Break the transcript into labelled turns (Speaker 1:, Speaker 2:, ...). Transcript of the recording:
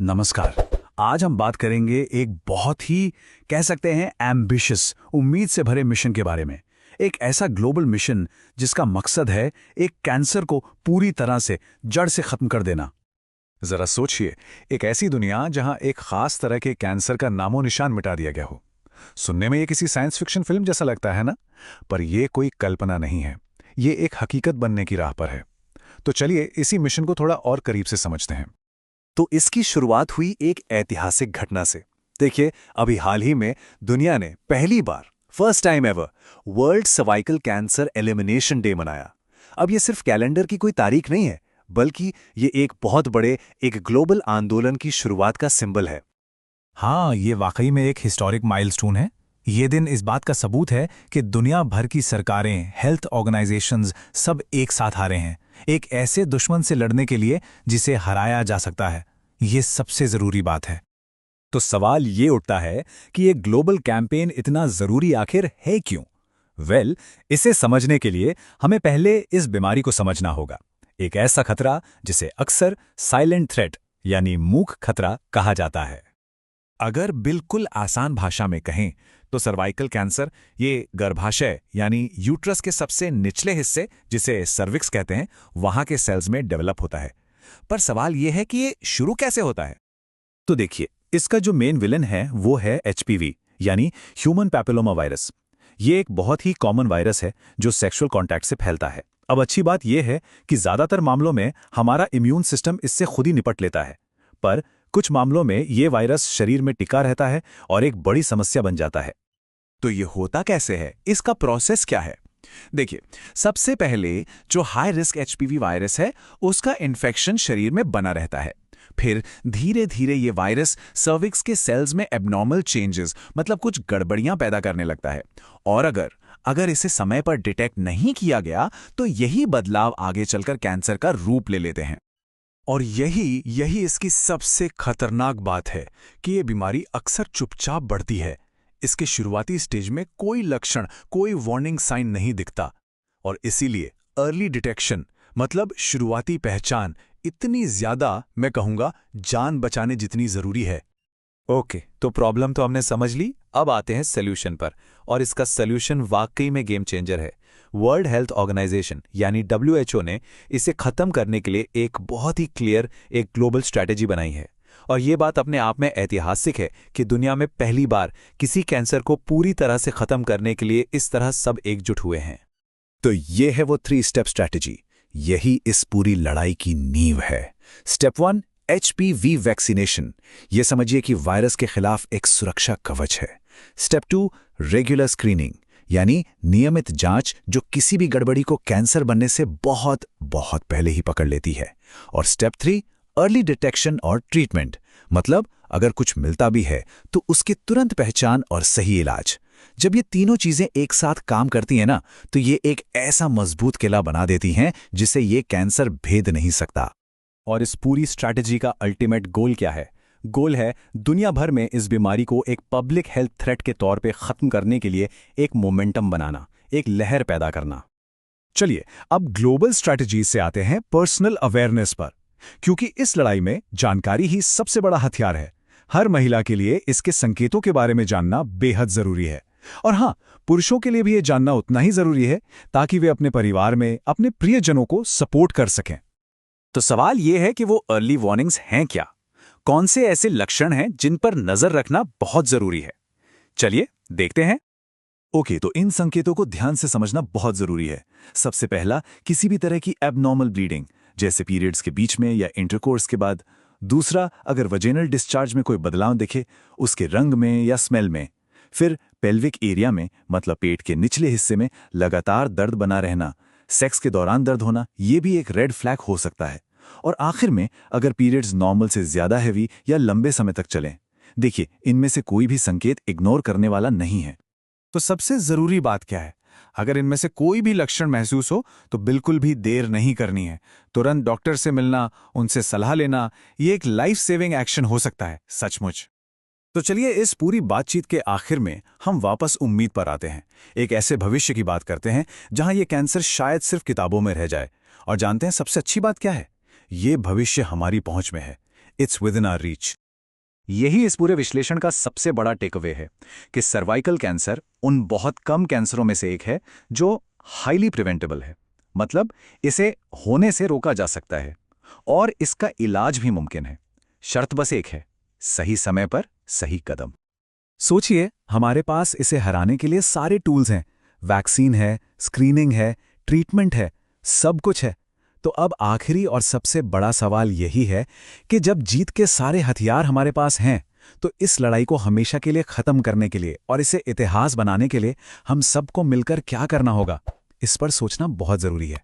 Speaker 1: नमस्कार। आज हम बात करेंगे एक बहुत ही कह सकते हैं एम्बिशियस, उम्मीद से भरे मिशन के बारे में। एक ऐसा ग्लोबल मिशन जिसका मकसद है एक कैंसर को पूरी तरह से जड़ से खत्म कर देना।
Speaker 2: जरा सोचिए, एक ऐसी दुनिया जहां एक खास तरह के कैंसर का नामो निशान मिटा दिया गया हो। सुनने में ये किसी साइंस फिक्शन फिल्म जैसा लगता है ना? पर यह कोई कल्पना नहीं है, ये एक हकीकत बनने की राह पर है। तो चलिए इसी मिशन को थोड़ा और करीब से समझते हैं।
Speaker 3: तो इसकी शुरुआत हुई एक ऐतिहासिक घटना से। देखिए, अभी हाल ही में दुनिया ने पहली बार, first time ever, world cervical cancer elimination day मनाया। अब ये सिर्फ कैलेंडर की कोई तारीख नहीं है, बल्कि ये एक बहुत बड़े, एक ग्लोबल आंदोलन की शुरुआत का सिंबल है।
Speaker 4: हाँ, ये वाकई में एक हिस्टोरिक माइलस्टोन है। ये दिन इस बात का सबूत है कि दुनिया भर की सरकारें, हेल्थ ऑर्गेनाइजेशंस सब एक साथ आ रहे हैं, एक ऐसे दुश्मन से लड़ने के लिए जिसे हराया जा सकता है। ये सबसे जरूरी बात है।
Speaker 2: तो सवाल ये उठता है कि ये ग्लोबल कैंपेन इतना जरूरी आखिर है क्यों? इसे समझने के लिए हमें पहले इस बीमारी को समझना होगा। एक ऐसा खतरा जिसे अक्सर साइलेंट थ्रेट यानी मूक खतरा कहा जाता है। अगर बिल्कुल आसान भाषा में कहें तो सर्वाइकल कैंसर ये गर्भाशय यानी यूट्रस के सबसे निचले हिस्से, जिसे सर्विक्स कहते हैं, वहां के सेल्स में डेवलप होता है। पर सवाल यह है कि ये शुरू कैसे होता है? तो देखिए, इसका जो मेन विलन है वो है एचपीवी यानी ह्यूमन पैपिलोमा वायरस। ये एक बहुत ही कॉमन वायरस है जो सेक्सुअल कॉन्टैक्ट से फैलता है। अब अच्छी बात यह है कि ज्यादातर मामलों में हमारा इम्यून सिस्टम इससे खुद ही निपट लेता है, पर कुछ मामलों में ये वायरस शरीर में टिका रहता है और एक बड़ी समस्या बन जाता है। तो ये होता कैसे है? इसका प्रोसेस क्या है? देखिए, सबसे पहले जो हाई रिस्क एचपीवी वायरस है उसका इन्फेक्शन शरीर में बना रहता है। फिर धीरे धीरे ये वायरस सर्विक्स के सेल्स में एबनॉर्मल चेंजेस, मतलब कुछ गड़बड़ियां पैदा करने लगता है। और अगर इसे समय पर डिटेक्ट नहीं किया गया तो यही बदलाव आगे चलकर कैंसर का रूप ले लेते हैं। और यही इसकी सबसे खतरनाक बात है कि ये बीमारी अक्सर चुपचाप बढ़ती है। इसके शुरुआती स्टेज में कोई लक्षण, कोई वार्निंग साइन नहीं दिखता, और इसीलिए अर्ली डिटेक्शन, मतलब शुरुआती पहचान, इतनी ज्यादा, मैं कहूंगा, जान बचाने जितनी जरूरी है।
Speaker 3: ओके, तो प्रॉब्लम तो हमने समझ ली। अब आते हैं सोल्यूशन पर, और इसका सोल्यूशन वाकई में गेम चेंजर है। वर्ल्ड हेल्थ ऑर्गेनाइजेशन यानी WHO ने इसे खत्म करने के लिए एक बहुत ही क्लियर, एक ग्लोबल स्ट्रैटेजी बनाई है। और ये बात अपने आप में ऐतिहासिक है कि दुनिया में पहली बार किसी कैंसर को पूरी तरह से खत्म करने के लिए इस तरह सब एकजुट हुए हैं।
Speaker 2: तो ये है वो 3 स्टेप स्ट्रैटेजी। यही इस पूरी लड़ाई की नींव है। Step 1, HPV vaccination. ये समझिए कि वायरस के खिलाफ एक सुरक्षा कवच है। स्टेप 2, रेगुलर स्क्रीनिंग यानी नियमित जांच, जो किसी भी गड़बड़ी को कैंसर बनने से बहुत बहुत पहले ही पकड़ लेती है। और स्टेप 3, अर्ली डिटेक्शन और ट्रीटमेंट, मतलब अगर कुछ मिलता भी है तो उसकी तुरंत पहचान और सही इलाज। जब ये तीनों चीजें एक साथ काम करती हैं ना, तो ये एक ऐसा मजबूत किला बना देती हैं जिसे ये कैंसर भेद नहीं सकता।
Speaker 3: और इस पूरी स्ट्रैटेजी का अल्टीमेट गोल क्या है? गोल है दुनिया भर में इस बीमारी को एक पब्लिक हेल्थ थ्रेट के तौर पे खत्म करने के लिए एक मोमेंटम बनाना, एक लहर पैदा करना।
Speaker 2: चलिए अब ग्लोबल स्ट्रैटेजी से आते हैं पर्सनल अवेयरनेस पर, क्योंकि इस लड़ाई में जानकारी ही सबसे बड़ा हथियार है। हर महिला के लिए इसके संकेतों के बारे में जानना बेहद जरूरी है। और हाँ, पुरुषों के लिए भी ये जानना उतना ही जरूरी है, ताकि वे अपने परिवार में अपने प्रियजनों को सपोर्ट कर सकें।
Speaker 3: तो सवाल यह है कि वो अर्ली वार्निंग्स हैं क्या? कौन से ऐसे लक्षण हैं जिन पर नजर रखना बहुत जरूरी है? चलिए देखते हैं।
Speaker 2: ओके, तो इन संकेतों को ध्यान से समझना बहुत जरूरी है। सबसे पहला, किसी भी तरह की एबनॉर्मल ब्लीडिंग, जैसे पीरियड्स के बीच में या इंटरकोर्स के बाद। दूसरा, अगर वजेनल डिस्चार्ज में कोई बदलाव दिखे, उसके रंग में या स्मेल में। फिर पेल्विक एरिया में, मतलब पेट के निचले हिस्से में लगातार दर्द बना रहना, सेक्स के दौरान दर्द होना, ये भी एक रेड फ्लैग हो सकता है। और आखिर में, अगर पीरियड्स नॉर्मल से ज्यादा हैवी या लंबे समय तक चलें। देखिए, इनमें से कोई भी संकेत इग्नोर करने वाला नहीं है।
Speaker 4: तो सबसे जरूरी बात क्या है? अगर इनमें से कोई भी लक्षण महसूस हो तो बिल्कुल भी देर नहीं करनी है। तुरंत डॉक्टर से मिलना, उनसे सलाह लेना, ये एक लाइफ सेविंग एक्शन हो सकता है, सचमुच।
Speaker 2: तो चलिए इस पूरी बातचीत के आखिर में हम वापस उम्मीद पर आते हैं। एक ऐसे भविष्य की बात करते हैं जहां ये कैंसर शायद सिर्फ किताबों में रह जाए। और जानते हैं सबसे अच्छी बात क्या है? ये भविष्य हमारी पहुंच में है। It's within our reach. यही इस पूरे विश्लेषण का सबसे बड़ा टेकअवे है कि सर्वाइकल कैंसर उन बहुत कम कैंसरों में से एक है जो हाईली प्रिवेंटेबल है, मतलब इसे होने से रोका जा सकता है और इसका इलाज भी मुमकिन है। शर्त बस एक है, सही समय पर सही कदम। सोचिए, हमारे पास इसे हराने के लिए सारे टूल्स हैं, वैक्सीन है, स्क्रीनिंग है, ट्रीटमेंट है, सब कुछ है। तो अब आखिरी और सबसे बड़ा सवाल यही है कि जब जीत के सारे हथियार हमारे पास हैं, तो इस लड़ाई को हमेशा के लिए खत्म करने के लिए और इसे इतिहास बनाने के लिए हम सबको मिलकर क्या करना होगा, इस पर सोचना बहुत जरूरी है।